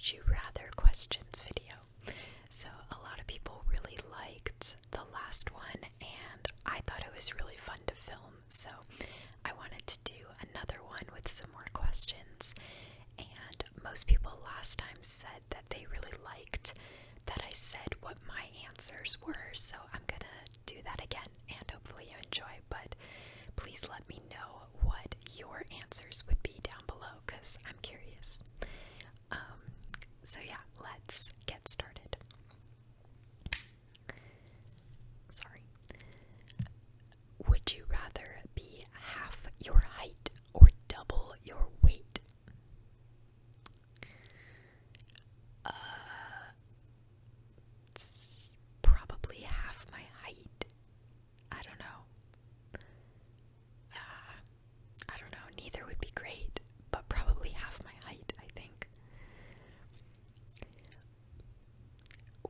Would You Rather questions video. So a lot of people really liked the last one, and I thought it was really fun to film, so I wanted to do another one with some more questions. And most people last time said that they really liked that I said what my answers were, so I'm gonna do that again, and hopefully you enjoy. But please let me know what your answers would be down below, because I'm curious. So yeah, let's get started. Sorry. Would you rather be half your height or double your weight? Probably half my height. I don't know. I don't know. Neither would be great, but probably half my height, I think.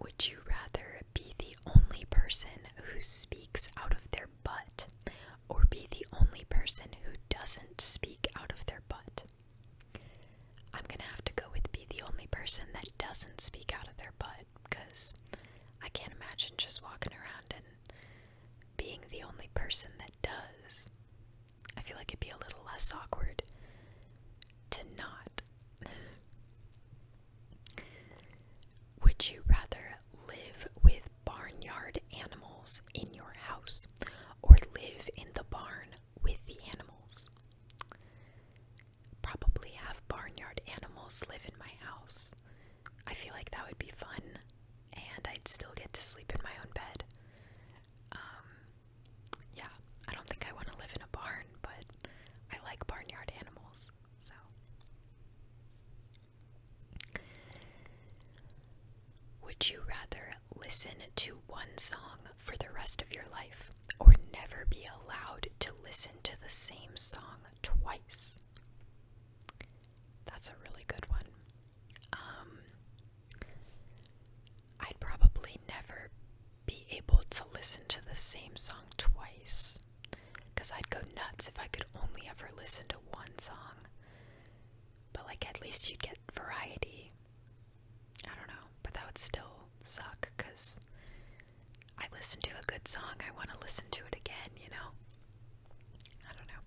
Would you rather be the only person who speaks out of their butt, or be the only person who doesn't speak out of their butt? I'm gonna have to go with be the only person that doesn't speak out of their butt, because I can't imagine just walking around and being the only person that does. I feel like it'd be a little less awkward to not. Would you rather live with barnyard animals in your house, or live in the barn with the animals? Probably have barnyard animals live in my house. I feel like that would be fun, and I'd still get to sleep in my own bed. Yeah, I don't think I want to live in a barn, but I like barnyard animals, so. Would you rather listen to one song for the rest of your life, or never be allowed to listen to the same song twice? That's a really good one. I'd probably never be able to listen to the same song twice, because I'd go nuts if I could only ever listen to one song. But like, at least you'd get variety. I don't know, but that would still suck, because I listen to a good song, I want to listen to it again, you know? I don't know.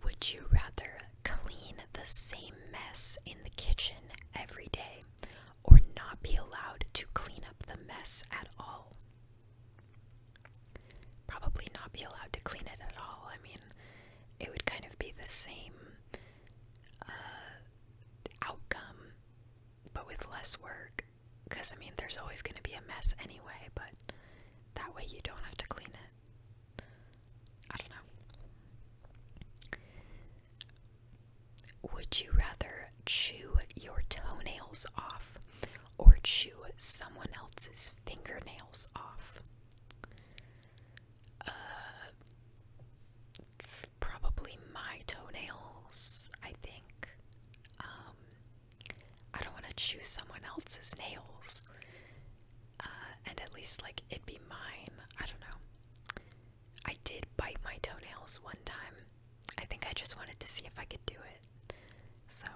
Would you rather clean the same mess in the kitchen every day, or not be allowed to clean up the mess at all? Probably not be allowed to clean it at all. I mean, it would kind of be the same outcome, but with less work. Because, I mean, there's always going to be a mess anyway, but that way you don't have to clean it. I don't know. Would you rather chew your toenails off, or chew someone else's fingernails off? Probably my toenails, I think. I don't want to chew someone else's nails. And at least, like, it'd be mine. I don't know. I did bite my toenails one time. I think I just wanted to see if I could do it. So,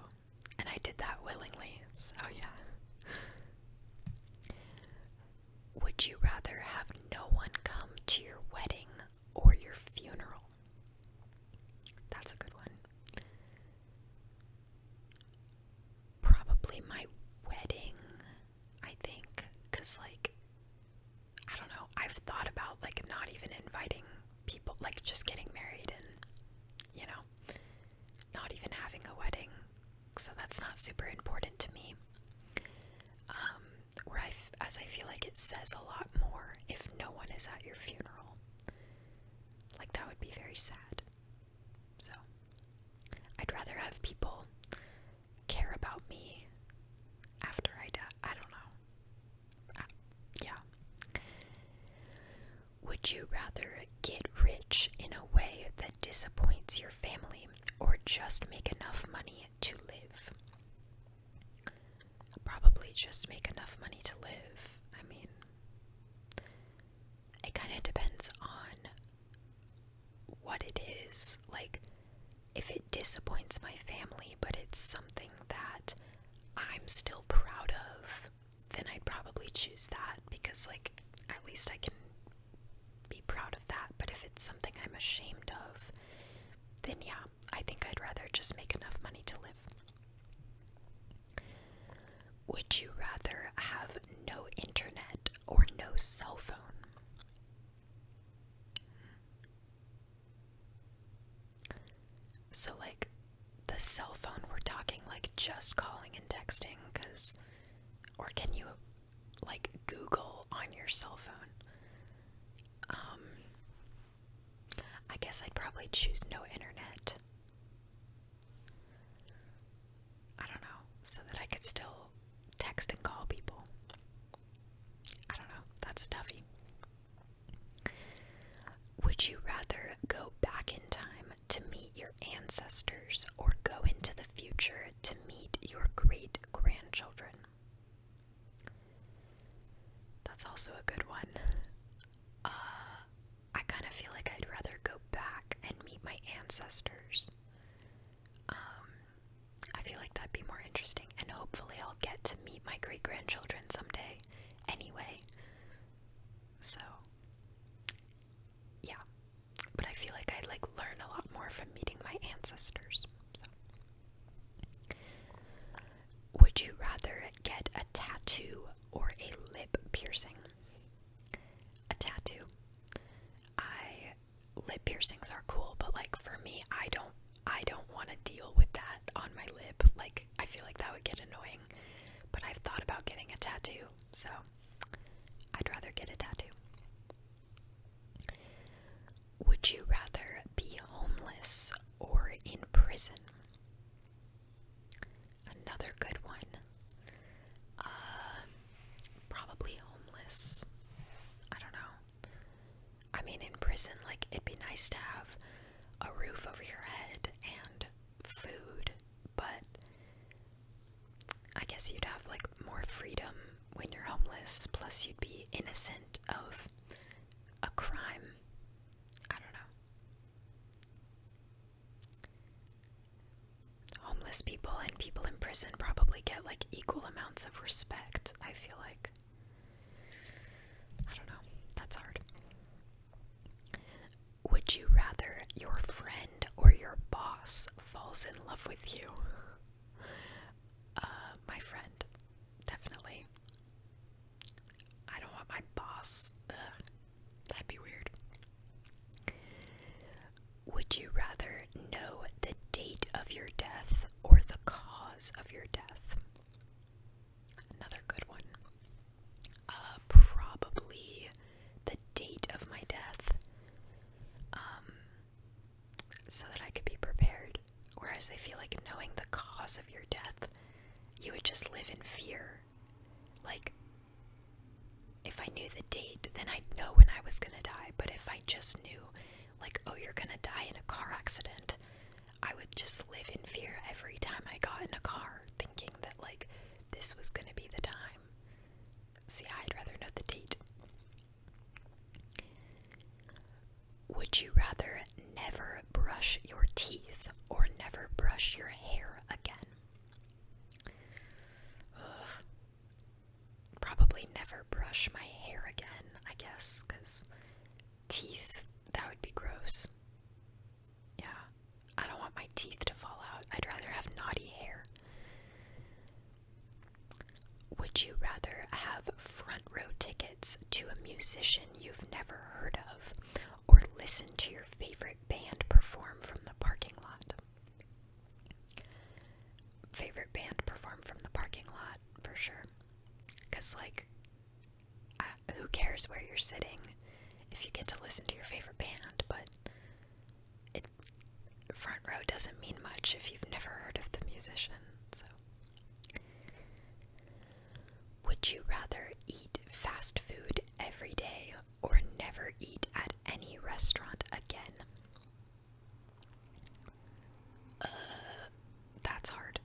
and I did that willingly. So, yeah. Would you rather have no one come to your wedding or your funeral? That's a good one. Probably my wedding, I think, because, like, I don't know, I've thought about, like, not even inviting people, like, just getting married and, you know, not even having a wedding, so that's not super important to me. As I feel like it says a lot more if no one is at your funeral. Like, that would be very sad. So, I'd rather have people care about me after I die. I don't know. Yeah. Would you rather get rich in a way that disappoints your family, or just make enough money to live? Probably just make enough money to live. I mean, it kind of depends on what it is. Like, if it disappoints my family, but it's something that choose that because, like, at least I can be proud of that. But if it's something I'm ashamed of, then yeah, I think I'd rather just make enough money to live. Would you rather have no internet or no cell phone? So, like, the cell phone, we're talking like just calling and texting, or can you, like, Google on your cell phone? I guess I'd probably choose no internet. I don't know, so that I could still text and call people. I don't know, that's a toughie. Would you rather go back in time to meet your ancestors or go into the future to meet your great-grandchildren? That's also a good one. I kind of feel like I'd rather go back and meet my ancestors. I feel like that'd be more interesting, and hopefully I'll get to meet my great-grandchildren someday anyway. So, yeah. But I feel like I'd, like, learn a lot more from meeting my ancestors. So. Would you rather get a tattoo or a lip piercing? A tattoo. Lip piercings are cool, but, like, for me, I don't want to deal with that on my lip. Like, I feel like that would get annoying. But I've thought about getting a tattoo, so I'd rather get a tattoo. Would you rather be homeless or in prison? Another good one. Probably homeless. I don't know. I mean, in prison, like, it'd be nice to have a roof over your head and food, but I guess you'd have, like, more freedom when you're homeless, plus you'd be innocent of a crime. I don't know. Homeless people and people in prison probably get, like, equal amounts of respect, I feel like. I don't know. That's hard. Would you rather your friend or your boss falls in love with you? My friend. Definitely. I don't want my boss. Ugh, that'd be weird. Would you rather know the date of your death or the cause of your death? Another good one. Probably the date of my death. So that I could be prepared. Whereas I feel like knowing the cause of your death, you would just live in fear. Like, if I knew the date, then I'd know when I was gonna die. But if I just knew, like, oh, you're gonna die in a car accident, I would just live in fear every time I got in a car, thinking that, like, this was gonna be the time. See, I'd rather know the date. Would you rather never brush your teeth or never brush your hair again? Ugh. Probably never brush my hair again, I guess, because teeth, that would be gross. Yeah, I don't want my teeth to fall out. I'd rather have naughty hair. Would you rather have front row tickets to a musician you've never heard of, or listen to your favorite band perform from the parking lot? Favorite band perform from the parking lot, for sure. Because, like, who cares where you're sitting if you get to listen to your favorite band, but front row doesn't mean much if you've never heard of the musician, so. Would you rather eat fast food every day or never eat at any restaurant again? That's hard.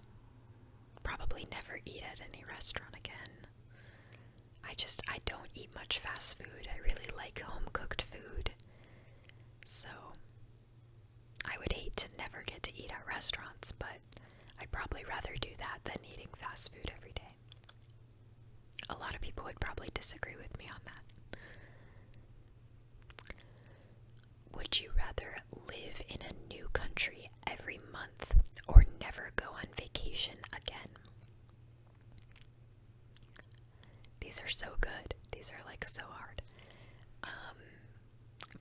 Probably never eat at any restaurant again. I don't eat much fast food. I really like home-cooked food. So, I would hate to never get to eat at restaurants, but I'd probably rather do that than eating fast food every day. A lot of people would probably probably disagree with me on that. Would you rather live in a new country every month or never go on vacation again? These are so good. These are like so hard.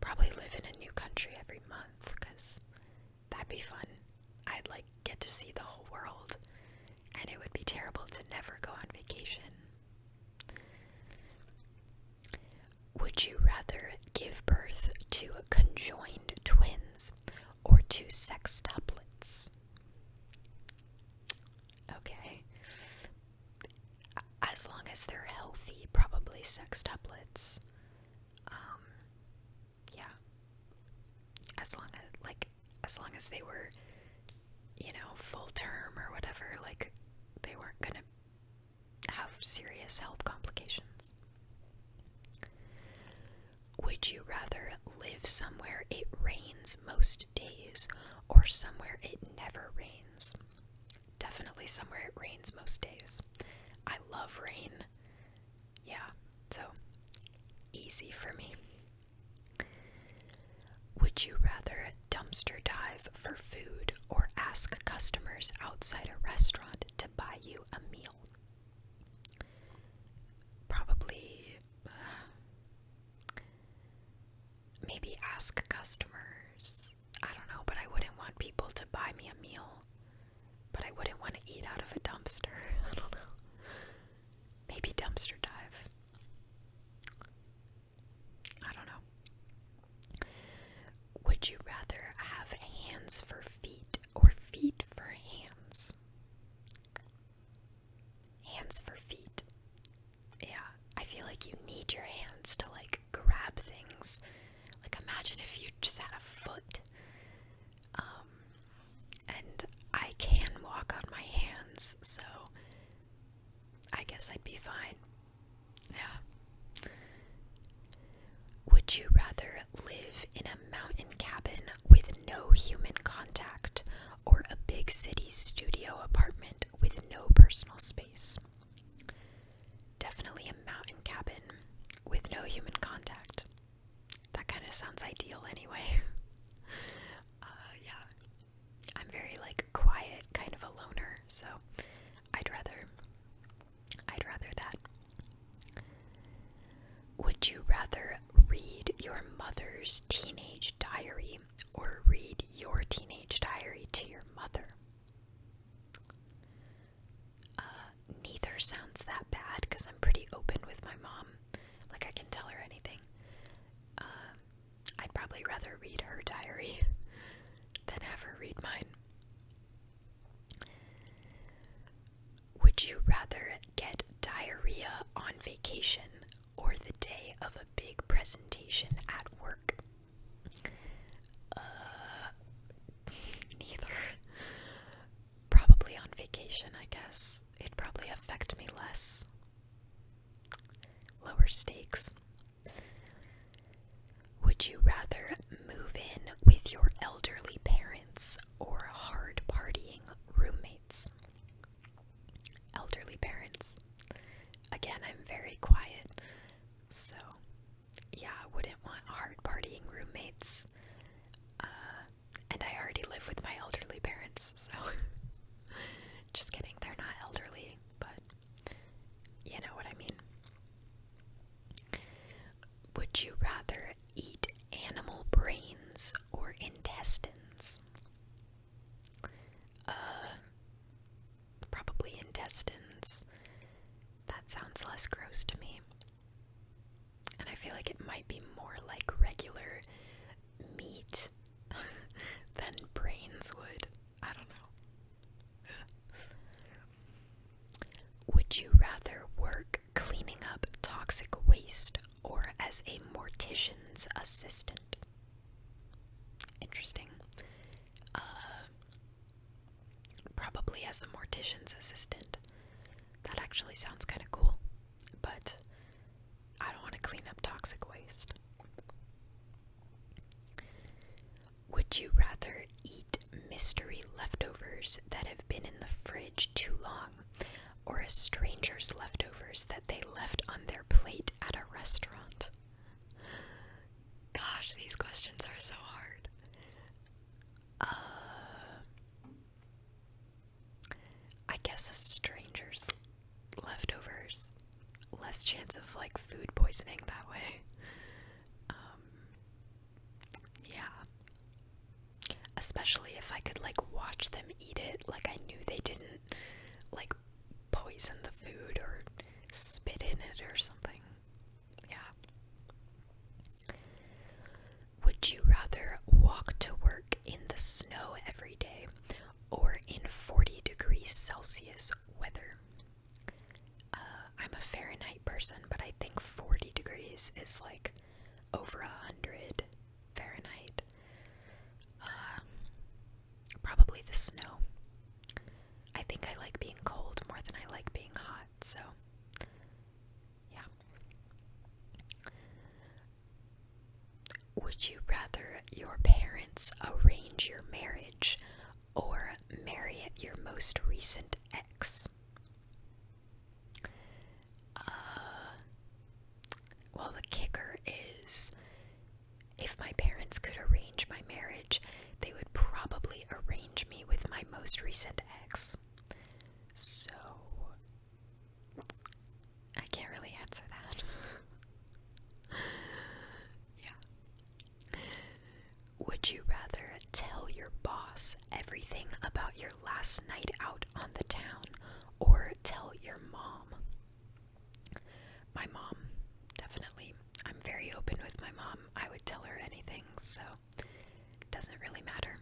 Probably live in a new country every month because that'd be fun. I'd like get to see the whole world, and it would be terrible to never go on vacation. Would you rather give birth to conjoined twins or to sextuplets? Okay. As long as they're healthy, probably sextuplets. Yeah. As long as they were, full term or whatever, like they weren't gonna have serious health complications. Would you rather live somewhere it rains most days or somewhere it never rains? Definitely somewhere it rains most days. I love rain. Yeah, so easy for me. Would you rather dumpster dive for food or ask customers outside a restaurant to buy you a meal? Probably, maybe ask customers. I don't know, but I wouldn't want people to buy me a meal. But I wouldn't want to eat out of a dumpster. I don't know. Maybe dumpster dive. I don't know. Would you rather have hands for feet or feet for hands? Hands for feet. Yeah, I feel like you need your hands to like grab things. Like imagine if you just had a foot. And I can walk on my hands, so I guess I'd be fine. Yeah. Would you rather live in a mountain cabin with no human contact or a big city studio apartment with no personal space? Definitely a mountain cabin with no human contact. That kind of sounds ideal anyway. Yeah. I'm very like quiet, kind of a loner, so I'd rather that. Would you rather read your mother's teenage diary or read your teenage diary to your mother? Neither sounds that bad because I'm pretty open with my mom. Like I can tell her anything. I'd probably rather read her diary than have her read mine. Would you rather get diarrhea on vacation or the day of a big presentation at work? Neither. Probably on vacation, I guess. It'd probably affect me less. Lower stakes. Would you rather move in with your elderly parents or hard partying roommates? Elderly parents. Again, I'm very quiet, so yeah, I wouldn't want hard partying roommates. And I already live with my elderly parents, so just kidding, they're not elderly, but you know what I mean. Would you rather eat animal brains or intestines? Probably intestines. That sounds less gross to me. And I feel like it might be more like regular meat than brains would. I don't know. Would you rather work cleaning up toxic waste or as a mortician's assistant? Interesting. Probably as a mortician's assistant. That actually sounds kind of cool, but I don't want to clean up toxic waste. Would you rather eat mystery leftovers that have been in the fridge too long, or a stranger's leftovers that they left on their plate like food poisoning that way. Yeah. Especially if I could like watch them eat it, like I knew they didn't like poison the food or spit in it or something. Yeah. Would you rather walk to work in the snow every day or in 40 degrees Celsius weather? I'm a Fahrenheit person, but I think 40 degrees is like over 100 Fahrenheit. Probably the snow. I think I like being cold more than I like being hot, so yeah. Would you rather your parents arrange your marriage or marry your most recent ex? Well, the kicker is if my parents could arrange my marriage, they would probably arrange me with my most recent ex. So, I can't really answer that. Yeah. Would you rather tell your boss everything about your last night out on the town or tell your mom? My mom, definitely. I'm very open with my mom. I would tell her anything, so it doesn't really matter.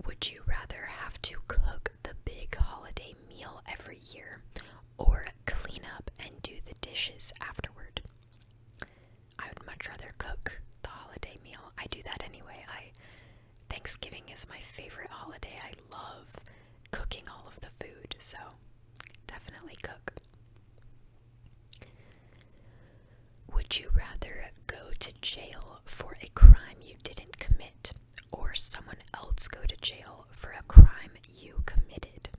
Would you rather have to cook the big holiday meal every year or clean up and do the dishes afterward? I would much rather cook the holiday meal. I do that anyway. Thanksgiving is my favorite holiday. I love cooking all of the food, so definitely cook. Would you rather go to jail for a crime you didn't commit or someone else go to jail for a crime you committed?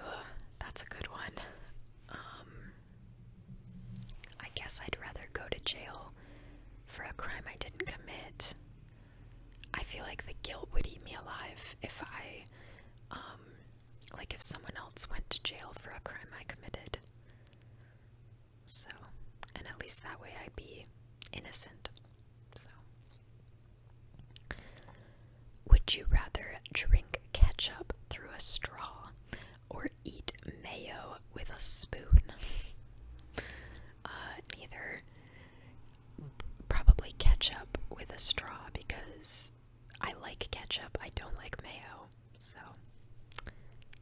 Ugh, that's a good one. I guess I'd rather go to jail for a crime I didn't commit. I feel like the guilt would eat me alive if if someone else went to jail for a crime I committed. So, and at least that way I'd be innocent. So, would you rather drink ketchup through a straw or eat mayo with a spoon? Neither. Probably ketchup with a straw because I like ketchup. I don't like mayo. So,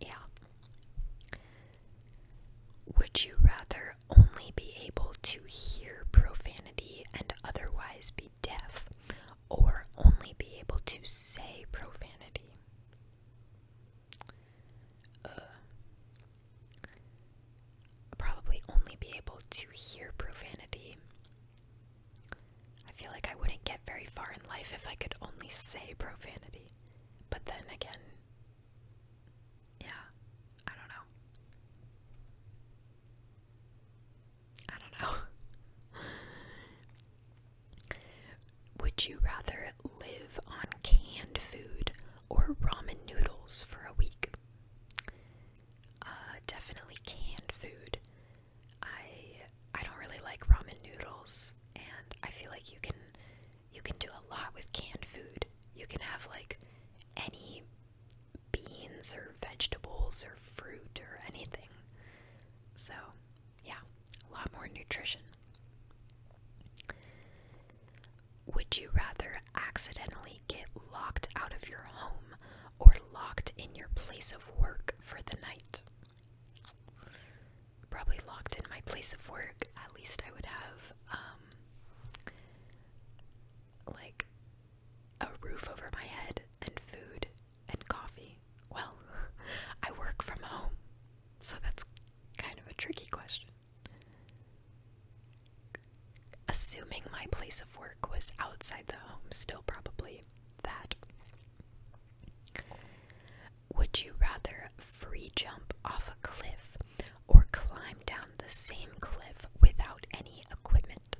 yeah. Would you rather only be able to hear profanity and otherwise be deaf, or only be able to say profanity? Probably only be able to hear profanity. I feel like I wouldn't get very far in life if I could only say profanity. But then again, yeah, I don't know. Would you rather live on canned food or ramen noodles for a week? Definitely canned food. I don't really like ramen noodles, and I feel like you can do a lot with canned food. You can have like any beans or vegetables or fruit or anything. So, yeah, a lot more nutrition. Would you rather accidentally get locked out of your home or locked in your place of work for the night? Probably locked in my place of work. At least I would have like a roof over my head and food and coffee. Well, I work from home, so that's kind of a tricky question. Assuming my place of work was outside the home, still probably that. Would you rather free jump off a cliff or climb down the same cliff without any equipment?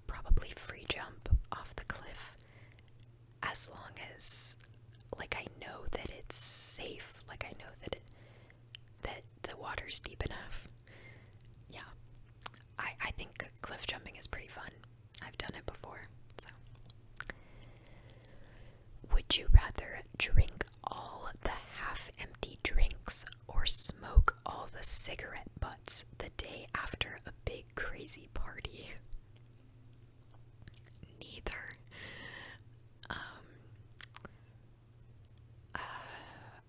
Probably free jump off the cliff, as long as like I know that it's safe, like I know that the water's deep enough. Yeah, I think cliff jumping is pretty fun. I've done it before, so. Would you rather drink all the half-empty drinks or smoke all the cigarette butts the day after a big crazy party? Neither.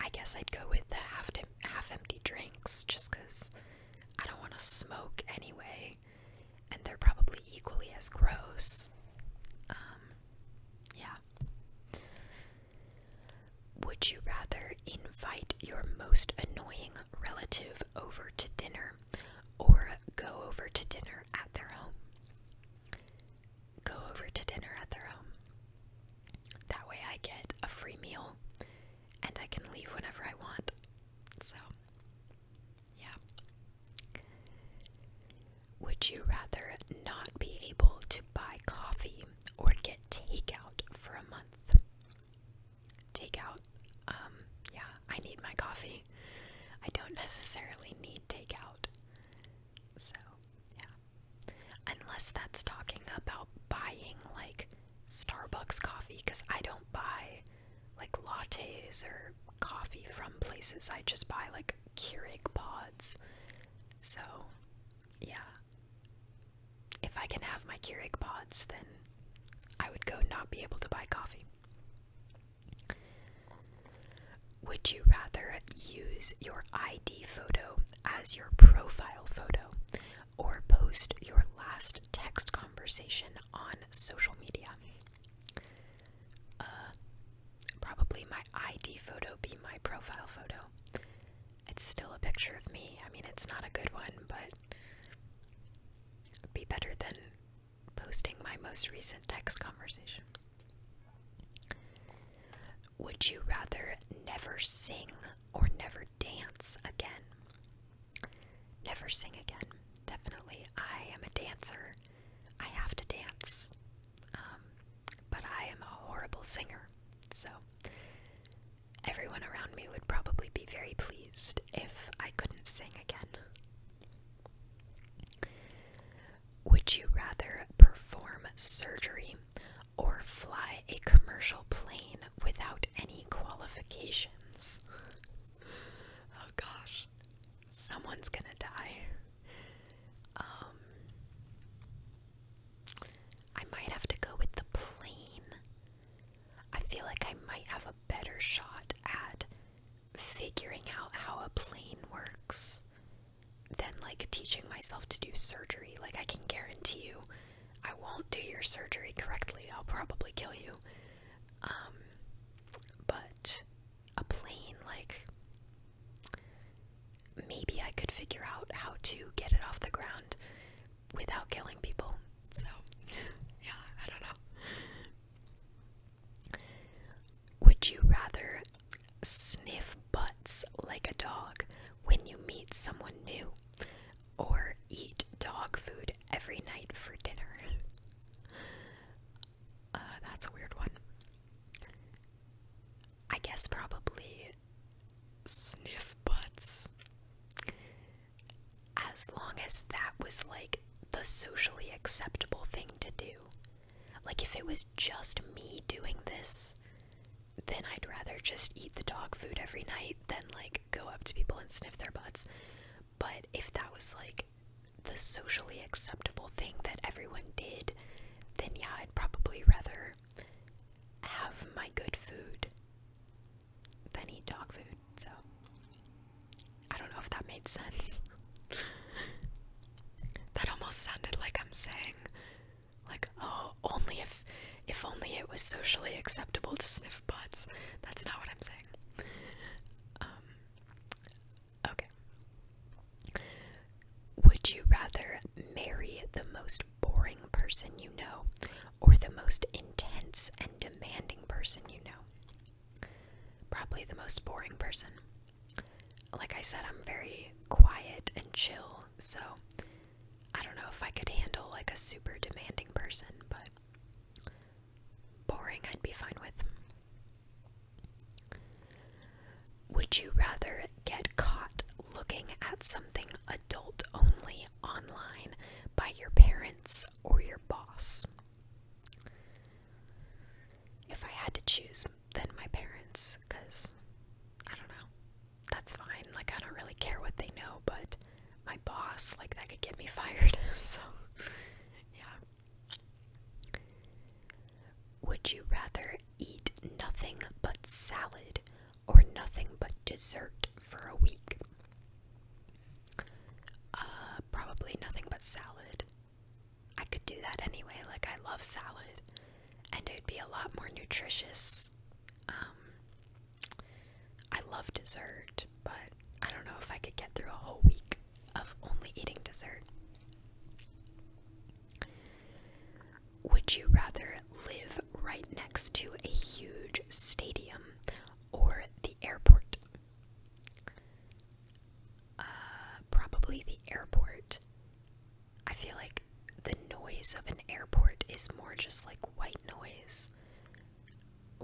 I guess I'd go with the half-empty drinks just because I don't want to smoke anyway, and they're probably equally as gross. Yeah. Would you rather invite your most annoying relative over to dinner or go over to dinner at their home? Go over to dinner at their home. That way I get a free meal and I can leave whenever I want. So, yeah. Would you rather not be able to buy coffee or get takeout for a month? Takeout. Yeah, I need my coffee. I don't necessarily need takeout. So, yeah. Unless that's talking about buying like Starbucks coffee, because I don't buy like lattes or coffee from places. I just buy like Keurig pods. So, yeah. If I can have my Keurig pods, then I would go not be able to buy coffee. Would you rather use your ID photo as your profile photo or post your last text conversation on social media? Probably my ID photo be my profile photo. It's still a picture of me. I mean, it's not a good one, but it'd be better than posting my most recent text conversation. Would you rather never sing or never dance again? Never sing again. Definitely. I am a dancer. I have to dance. But I am a horrible singer. So everyone around me would probably be very pleased if I couldn't sing again. Would you rather perform surgery or fly a commercial plane without any qualifications? Oh gosh, someone's gonna die. I might have to go with the plane. I feel like I might have a better shot at figuring out how a plane works than like teaching myself to do surgery. Like, I can guarantee you I won't do your surgery correctly. I'll probably kill you. But a plane, like, maybe I could figure out how to get it off the ground without killing people. So, yeah, I don't know. Would you rather sniff butts like a dog when you meet someone new or eat dog food every night for dinner? That's a weird one. I guess probably sniff butts. As long as that was like the socially acceptable thing to do. Like, if it was just me doing this, then I'd rather just eat the dog food every night than like go up to people and sniff their butts. But if that was like the socially acceptable thing that everyone did, then yeah, I'd probably rather have my good food than eat dog food. So I don't know if that made sense. That almost sounded like I'm saying, like, oh, only if only it was socially acceptable to sniff butts. That's not what I'm saying. Okay. Would you rather marry the most boring person you know or the most intense and demanding person you know? Probably the most boring person. Like I said, I'm very quiet and chill, so I don't know if I could handle like a super demanding person, but boring I'd be fine with. Would you rather get caught looking at something adult only online by your parents or your boss? If I had to choose, then my parents, because I don't know, that's fine. Like, I don't really care what they know, but my boss, like, that could get me fired. So, yeah. Would you rather eat nothing but salad or nothing but dessert for a week? Probably nothing but salad. I could do that anyway. Like, I love salad, and it would be a lot more nutritious. I love dessert, but I don't know if I could get through a whole week of only eating dessert. Would you rather live right next to a huge stadium or the airport? Probably the airport. I feel like the noise of an airport is more just like white noise,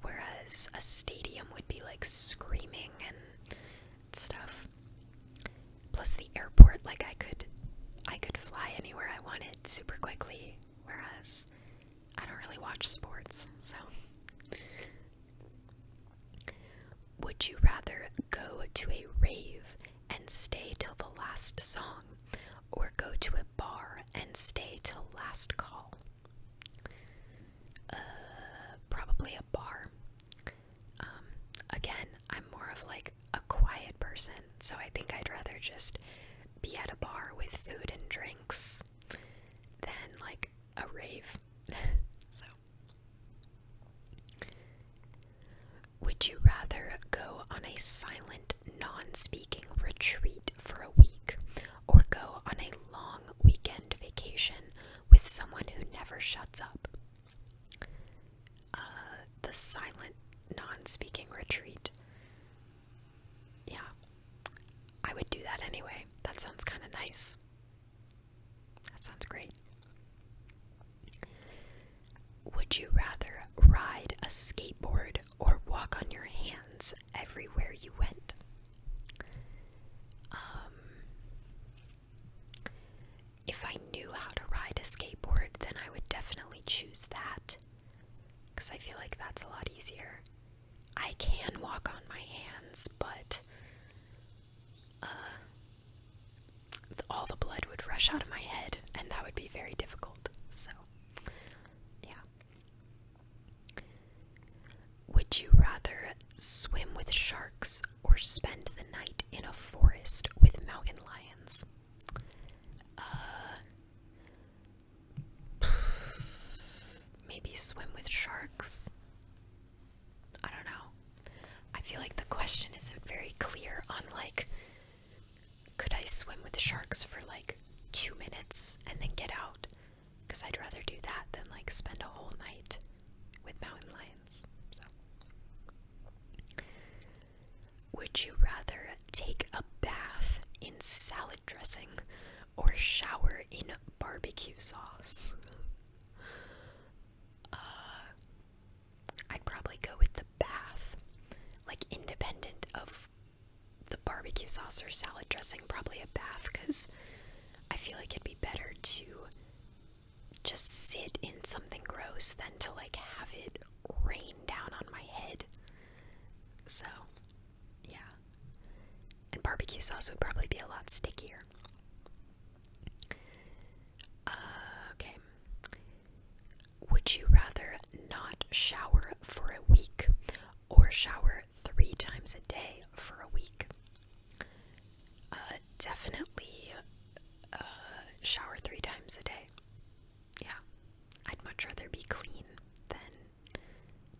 whereas a stadium would be like screaming and stuff. Plus the airport, like I could fly anywhere I wanted super quickly, whereas I don't really watch sports, so. Would you rather go to a rave and stay till the last song, or go to a bar and stay till last call? Probably a bar. Again, I'm more of like a quiet person, so I think I'd rather just be at a bar with food and drinks than like a rave. So, would you rather go on a silent, non-speaking retreat for a week, or go on a long weekend vacation with someone who never shuts up? The silent, non-speaking retreat. Yeah, I would do that anyway. That sounds kind of nice. That sounds great. Would you rather ride a skateboard or walk on your hands everywhere you went? If I knew how to ride a skateboard, then I would definitely choose that, because I feel like that's a lot easier. I can walk on my hands, but all the blood would rush out of my head, and that would be very difficult. So, yeah. Would you rather swim with sharks or spend the night in a forest with mountain lions? Maybe swim with sharks. I don't know. I feel like the question isn't very clear on, like, could I swim with sharks for like 2 minutes and then get out? Because I'd rather do that than like spend a whole night with mountain lions. So, would you rather take a bath in salad dressing or shower in barbecue sauce? I'd probably go with the bath, like independent of the barbecue sauce or salad dressing, probably a bath, because I feel like it'd be better to just sit in something gross than to like have it rain down on my head. So, yeah. And barbecue sauce would probably be a lot stickier. Okay. Would you rather not shower for a week or shower 3 times a day for a week? Definitely shower 3 times a day. Yeah, I'd much rather be clean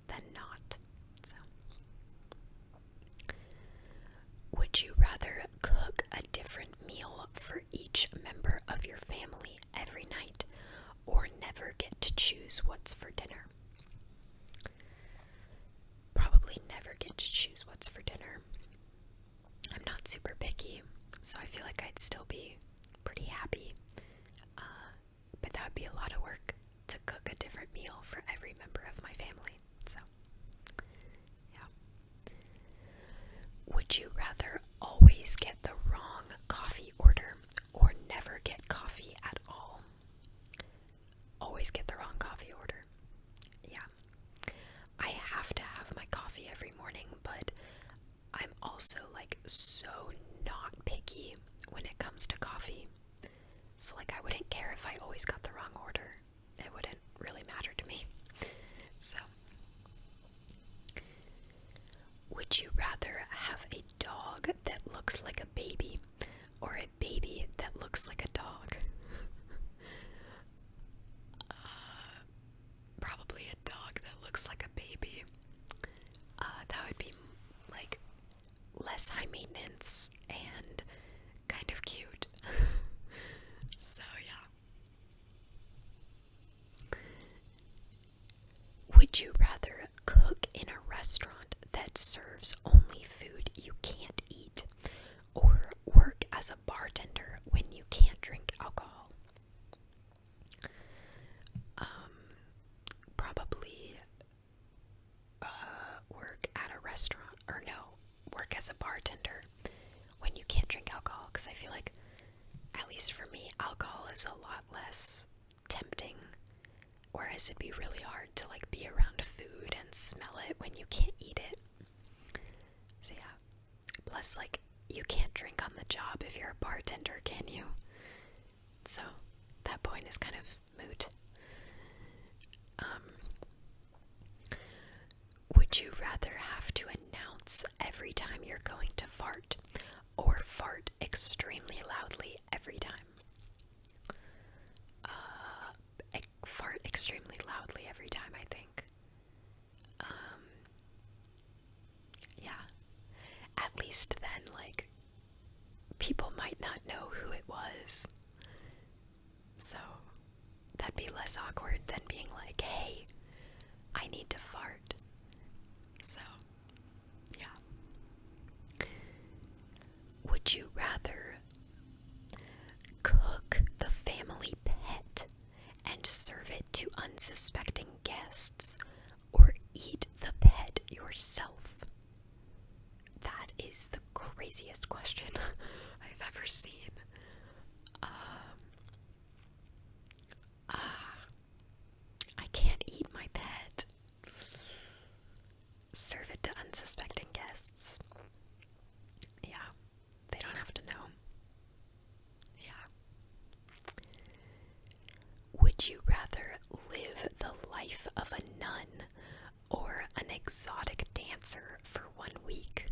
than not. So, would you rather cook a different meal for each member of your family every night, or never get to choose what's for dinner? Probably never get to choose what's for dinner. I'm not super picky, so I feel like I'd still be pretty happy. But that would be a lot of work to cook a different meal for every member of my family. So, yeah. Would you rather always get the wrong coffee coffee order or never get coffee at all. Always get the wrong coffee order. Yeah. I have to have my coffee every morning, but I'm also like so not picky when it comes to coffee. So like I wouldn't care if I always got the wrong order. It wouldn't really matter to me. So, would you rather have a dog that looks like a baby or a baby that looks like a dog? Probably a dog that looks like a baby. That would be like less high maintenance and kind of cute. So yeah. Would you rather cook in a restaurant that serves only food you can't eat, or work as a bartender when you can't drink alcohol? Probably work at a restaurant, or no, work as a bartender when you can't drink alcohol, because I feel like, at least for me, alcohol is a lot less tempting, whereas it'd be really hard to like be around food and smell it when you can't eat it. So yeah, plus like you can't drink on the job if you're a bartender, can you? So that point is kind of moot. Would you rather have to announce every time you're going to fart, or fart extremely loudly every time? Fart extremely loudly every time, I think. Yeah. At least then, like, people might not know who it was. So, that'd be less awkward than being like, hey, I need to fart. So, yeah. Would you rather cook the family pet and serve it to unsuspecting guests, or eat the pet yourself? That is the craziest question I've ever seen. I can't eat my pet. Serve it to unsuspecting guests. Yeah, they don't have to know. Yeah. Would you rather live the life of a nun or an exotic dancer for 1 week?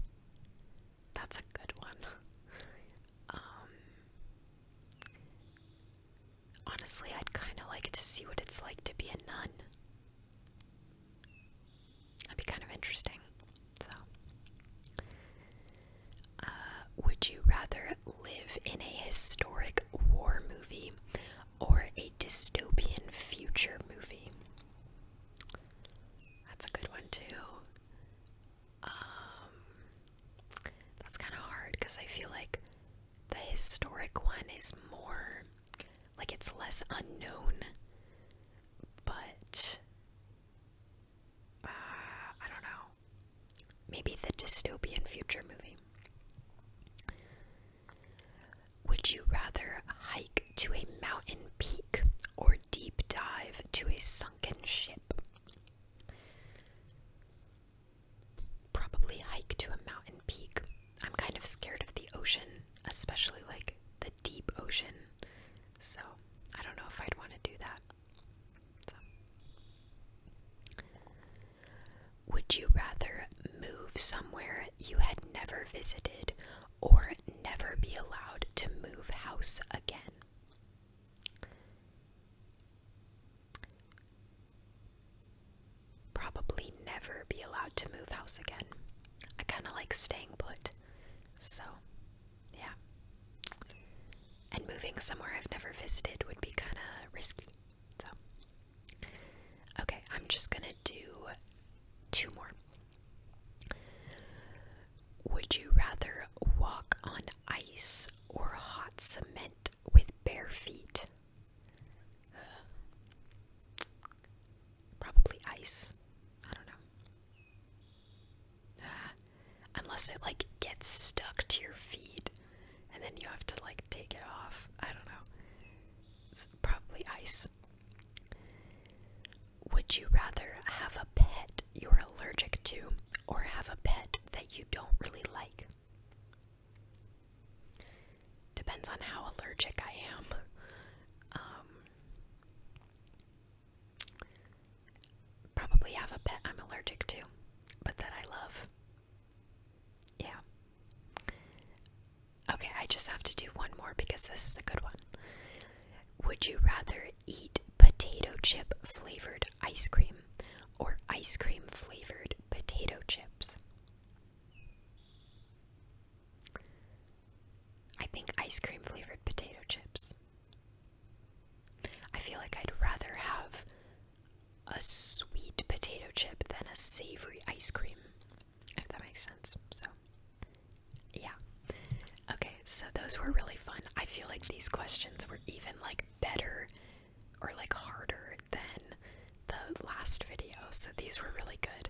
That's a good one. Honestly, I'd kind of like to see what it's like to be a nun. That'd be kind of interesting. So, would you rather live in a historic war movie or a dystopian future movie? That's a good one too. That's kind of hard because I feel like the historic one is more, like, it's less unknown, but I don't know. Maybe the dystopian future movie. Would you rather hike to a mountain peak or deep dive to a sunken ship? Probably hike to a mountain peak. I'm kind of scared of the ocean, especially like the deep ocean. So I don't know if I'd want to do that. So, would you rather move somewhere you had never visited or never be allowed to move house again? Probably never be allowed to move house again. I kind of like staying put. So, yeah. And moving somewhere I've never visited would be kind of risky. So, okay, I'm just gonna do 2 more. Would you rather walk on ice or hot cement with bare feet? Probably ice. I don't know. Unless it like gets stuck to your feet and then you have to like advice. Would you rather have a pet you're allergic to or have a pet that you don't really like? Depends on how allergic I am. Probably have a pet I'm allergic to, but that I love. Yeah. Okay, I just have to do one more because this is a good one. Would you rather eat potato chip flavored ice cream or ice cream flavored potato chips? I think ice cream flavored potato chips. I feel like I'd rather have a sweet potato chip than a savory ice cream, if that makes sense. So, yeah. Okay, so those were really fun. I feel like these questions were even like better or like harder than the last video, so these were really good.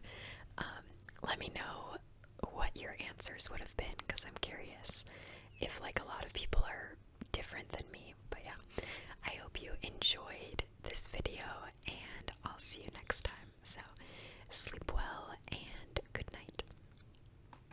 Let me know what your answers would have been, because I'm curious if like a lot of people are different than me. But yeah, I hope you enjoyed this video, and I'll see you next time. So sleep well and